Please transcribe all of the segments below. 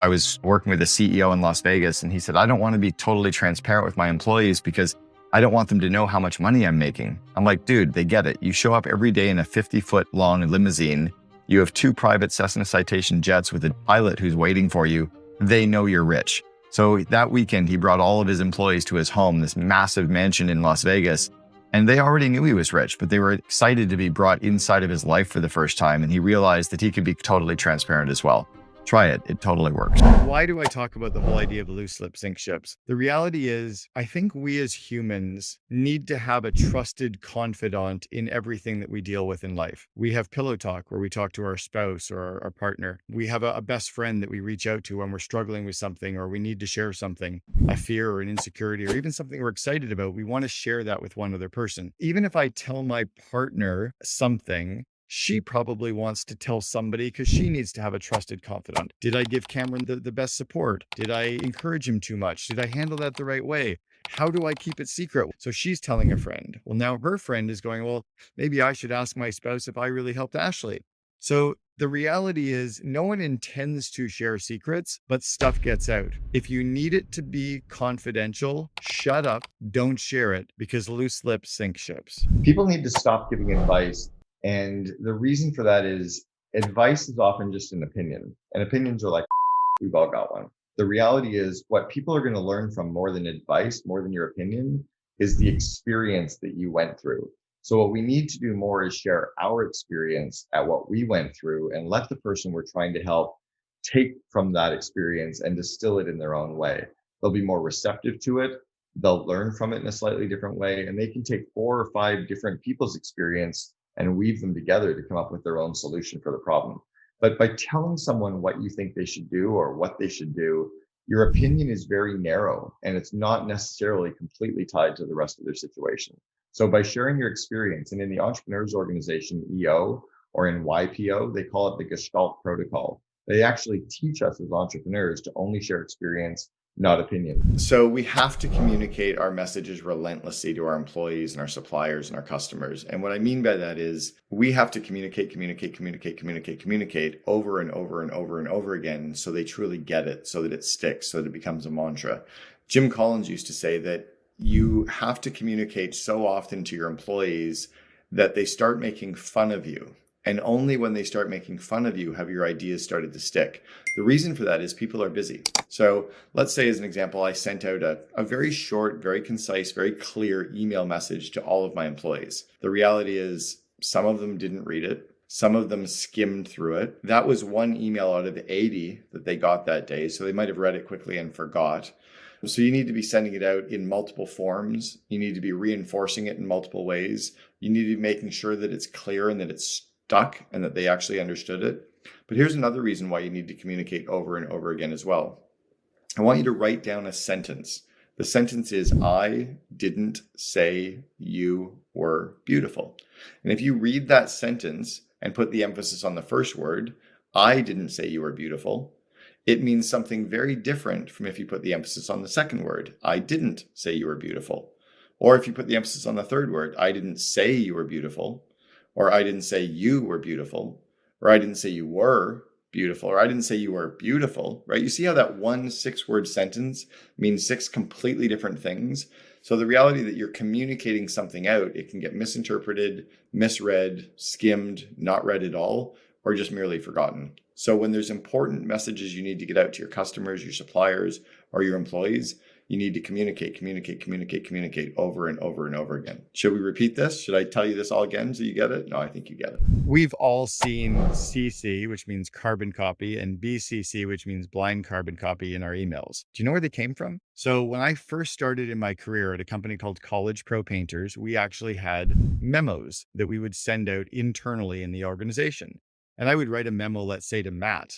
I was working with a CEO in Las Vegas, and he said, I don't want to be totally transparent with my employees because I don't want them to know how much money I'm making. I'm like, dude, they get it. You show up every day in a 50-foot long limousine. You have 2 private Cessna Citation jets with a pilot who's waiting for you. They know you're rich. So that weekend, he brought all of his employees to his home, this massive mansion in Las Vegas. And they already knew he was rich, but they were excited to be brought inside of his life for the first time. And he realized that he could be totally transparent as well. Try it. It totally works. Why do I talk about the whole idea of loose lip sink ships? The reality is, I think we as humans need to have a trusted confidant in everything that we deal with in life. We have pillow talk where we talk to our spouse or our partner. We have a best friend that we reach out to when we're struggling with something or we need to share something, a fear or an insecurity or even something we're excited about. We want to share that with one other person. Even if I tell my partner something, she probably wants to tell somebody because she needs to have a trusted confidant. Did I give Cameron the best support? Did I encourage him too much? Did I handle that the right way? How do I keep it secret? So she's telling a friend. Well, now her friend is going, well, maybe I should ask my spouse if I really helped Ashley. So the reality is no one intends to share secrets, but stuff gets out. If you need it to be confidential, shut up, don't share it, because loose lips sink ships. People need to stop giving advice. And the reason for that is advice is often just an opinion, and opinions are like, we've all got one. The reality is what people are going to learn from more than advice, more than your opinion, is the experience that you went through. So what we need to do more is share our experience at what we went through and let the person we're trying to help take from that experience and distill it in their own way. They'll be more receptive to it. They'll learn from it in a slightly different way, and they can take 4 or 5 different people's experience and weave them together to come up with their own solution for the problem. But by telling someone what you think they should do or what they should do, your opinion is very narrow and it's not necessarily completely tied to the rest of their situation. So by sharing your experience, and in the Entrepreneurs Organization, EO, or in YPO, they call it the Gestalt Protocol. They actually teach us as entrepreneurs to only share experience, not opinion. So we have to communicate our messages relentlessly to our employees and our suppliers and our customers. And what I mean by that is we have to communicate over and over and over and over again so they truly get it, so that it sticks, so that it becomes a mantra. Jim Collins used to say that you have to communicate so often to your employees that they start making fun of you. And only when they start making fun of you have your ideas started to stick. The reason for that is people are busy. So let's say, as an example, I sent out a very short, very concise, very clear email message to all of my employees. The reality is some of them didn't read it. Some of them skimmed through it. That was one email out of 80 that they got that day. So they might have read it quickly and forgot. So you need to be sending it out in multiple forms. You need to be reinforcing it in multiple ways. You need to be making sure that it's clear and that it's stuck and that they actually understood it. But here's another reason why you need to communicate over and over again as well. I want you to write down a sentence. The sentence is, I didn't say you were beautiful. And if you read that sentence and put the emphasis on the first word, I didn't say you were beautiful, it means something very different from if you put the emphasis on the second word, I didn't say you were beautiful. Or if you put the emphasis on the third word, I didn't say you were beautiful, or I didn't say you were beautiful, or I didn't say you were beautiful, or I didn't say you were beautiful, right? You see how that one 6-word sentence means 6 completely different things? So the reality that you're communicating something out, it can get misinterpreted, misread, skimmed, not read at all, or just merely forgotten. So when there's important messages you need to get out to your customers, your suppliers, or your employees, you need to communicate over and over and over again. Should we repeat this? Should I tell you this all again so you get it? No, I think you get it. We've all seen CC, which means carbon copy, and BCC, which means blind carbon copy in our emails. Do you know where they came from? So when I first started in my career at a company called College Pro Painters, we actually had memos that we would send out internally in the organization. And I would write a memo, let's say to Matt,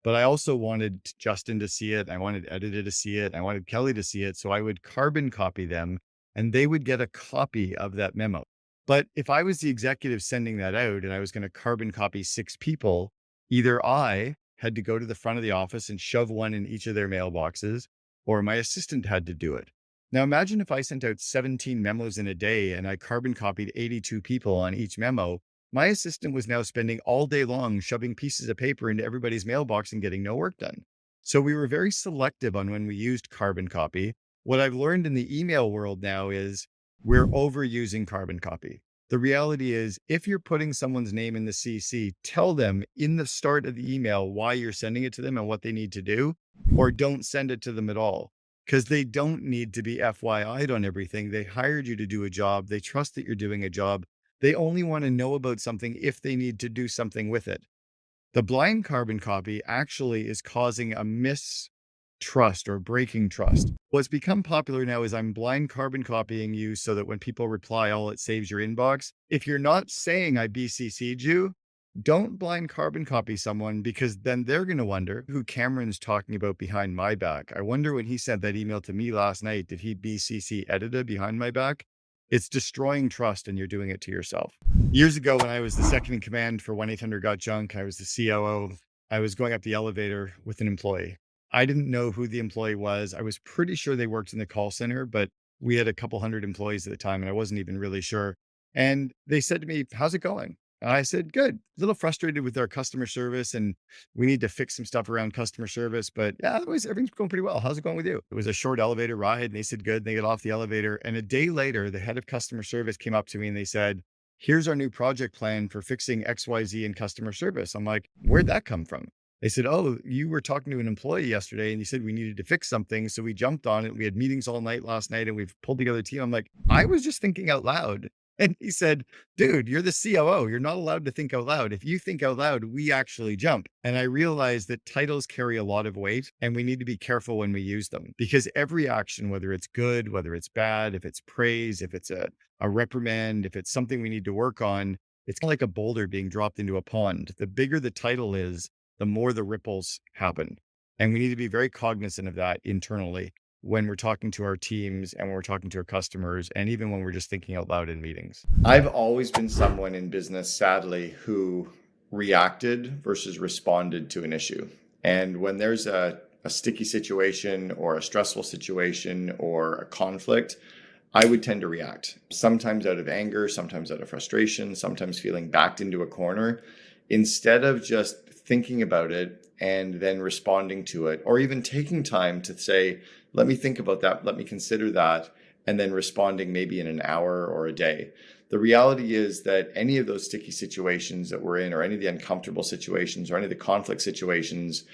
but I also wanted Justin to see it. I wanted Editor to see it. I wanted Kelly to see it. So I would carbon copy them and they would get a copy of that memo. But if I was the executive sending that out and I was going to carbon copy 6 people, either I had to go to the front of the office and shove one in each of their mailboxes, or my assistant had to do it. Now imagine if I sent out 17 memos in a day and I carbon copied 82 people on each memo. My assistant was now spending all day long shoving pieces of paper into everybody's mailbox and getting no work done. So we were very selective on when we used carbon copy. What I've learned in the email world now is we're overusing carbon copy. The reality is, if you're putting someone's name in the CC, tell them in the start of the email why you're sending it to them and what they need to do, or don't send it to them at all. Because they don't need to be FYI'd on everything. They hired you to do a job. They trust that you're doing a job. They only want to know about something if they need to do something with it. The blind carbon copy actually is causing a mistrust or breaking trust. What's become popular now is I'm blind carbon copying you so that when people reply, all it saves your inbox. If you're not saying I BCC'd you, don't blind carbon copy someone, because then they're going to wonder who Cameron's talking about behind my back. I wonder when he sent that email to me last night, did he BCC Edita behind my back? It's destroying trust, and you're doing it to yourself. Years ago, when I was the second in command for 1-800-GOT-JUNK, I was the COO. I was going up the elevator with an employee. I didn't know who the employee was. I was pretty sure they worked in the call center, but we had a couple hundred employees at the time, and I wasn't even really sure. And they said to me, "How's it going?" And I said, "Good. A little frustrated with our customer service, and we need to fix some stuff around customer service. But yeah, everything's going pretty well. How's it going with you?" It was a short elevator ride, and they said, "Good." They got off the elevator. And a day later, the head of customer service came up to me and they said, "Here's our new project plan for fixing XYZ in customer service." I'm like, "Where'd that come from?" They said, "Oh, you were talking to an employee yesterday and you said we needed to fix something. So we jumped on it. We had meetings all night last night and we've pulled together a team." I'm like, "I was just thinking out loud." And he said, "Dude, you're the COO. You're not allowed to think out loud. If you think out loud, we actually jump." And I realized that titles carry a lot of weight and we need to be careful when we use them, because every action, whether it's good, whether it's bad, if it's praise, if it's a reprimand, if it's something we need to work on, it's kind of like a boulder being dropped into a pond. The bigger the title is, the more the ripples happen. And we need to be very cognizant of that internally when we're talking to our teams and when we're talking to our customers, and even when we're just thinking out loud in meetings. I've always been someone in business, sadly, who reacted versus responded to an issue. And when there's a sticky situation or a stressful situation or a conflict, I would tend to react, sometimes out of anger, sometimes out of frustration, sometimes feeling backed into a corner, instead of just thinking about it and then responding to it, or even taking time to say, "Let me think about that, let me consider that," and then responding maybe in an hour or a day. The reality is that any of those sticky situations that we're in, or any of the uncomfortable situations, or any of the conflict situations,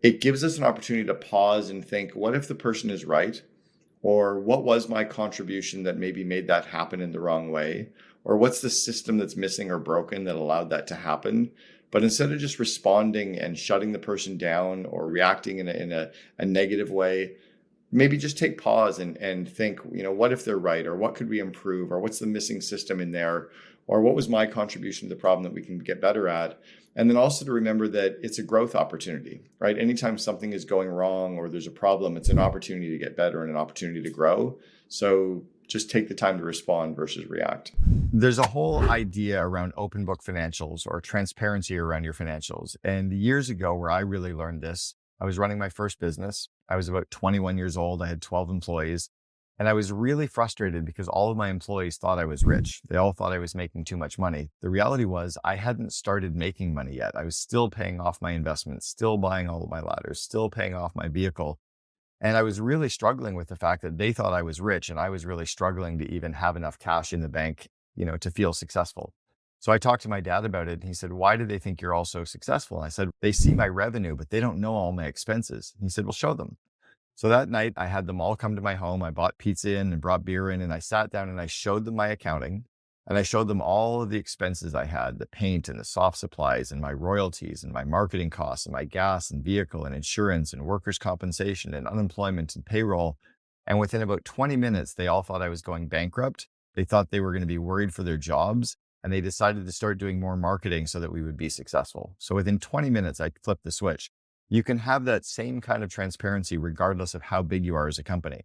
it gives us an opportunity to pause and think, what if the person is right? Or what was my contribution that maybe made that happen in the wrong way? Or what's the system that's missing or broken that allowed that to happen? But instead of just responding and shutting the person down or reacting in a negative way, maybe just take pause and think, what if they're right? Or what could we improve? Or what's the missing system in there? Or what was my contribution to the problem that we can get better at? And then also to remember that it's a growth opportunity, right? Anytime something is going wrong or there's a problem, it's an opportunity to get better and an opportunity to grow. So just take the time to respond versus react. There's a whole idea around open book financials or transparency around your financials. And years ago, where I really learned this, I was running my first business. I was about 21 years old. I had 12 employees. And I was really frustrated because all of my employees thought I was rich. They all thought I was making too much money. The reality was I hadn't started making money yet. I was still paying off my investments, still buying all of my ladders, still paying off my vehicle. And I was really struggling with the fact that they thought I was rich and I was really struggling to even have enough cash in the bank, to feel successful. So I talked to my dad about it and he said, "Why do they think you're all so successful?" And I said, "They see my revenue, but they don't know all my expenses." And he said, "Well, show them." So that night I had them all come to my home. I bought pizza in and brought beer in, and I sat down and I showed them my accounting, and I showed them all of the expenses I had, the paint and the soft supplies and my royalties and my marketing costs and my gas and vehicle and insurance and workers' compensation and unemployment and payroll. And within about 20 minutes, they all thought I was going bankrupt. They thought they were going to be worried for their jobs, and they decided to start doing more marketing so that we would be successful. So within 20 minutes, I flipped the switch. You can have that same kind of transparency regardless of how big you are as a company.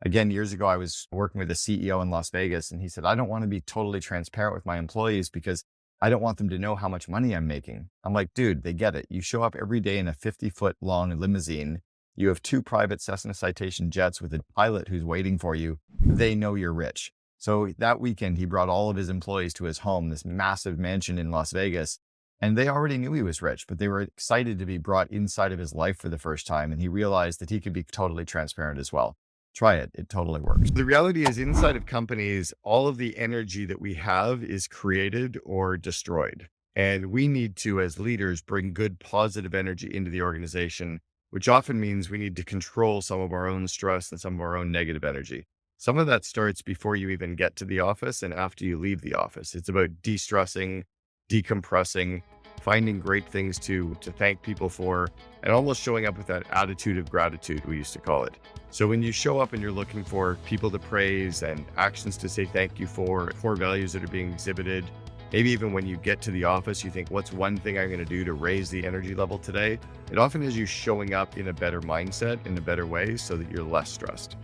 Again, years ago, I was working with a CEO in Las Vegas, and he said, "I don't want to be totally transparent with my employees because I don't want them to know how much money I'm making." I'm like, "Dude, they get it. You show up every day in a 50-foot long limousine. You have 2 private Cessna Citation jets with a pilot who's waiting for you. They know you're rich." So that weekend, he brought all of his employees to his home, this massive mansion in Las Vegas. And they already knew he was rich, but they were excited to be brought inside of his life for the first time. And he realized that he could be totally transparent as well. Try it. It totally works. The reality is, inside of companies, all of the energy that we have is created or destroyed. And we need to, as leaders, bring good positive energy into the organization, which often means we need to control some of our own stress and some of our own negative energy. Some of that starts before you even get to the office and after you leave the office. It's about de-stressing, decompressing, finding great things to thank people for, and almost showing up with that attitude of gratitude, we used to call it. So when you show up and you're looking for people to praise and actions to say thank you for, core values that are being exhibited, maybe even when you get to the office, you think, what's one thing I'm going to do to raise the energy level today? It often is you showing up in a better mindset, in a better way, so that you're less stressed.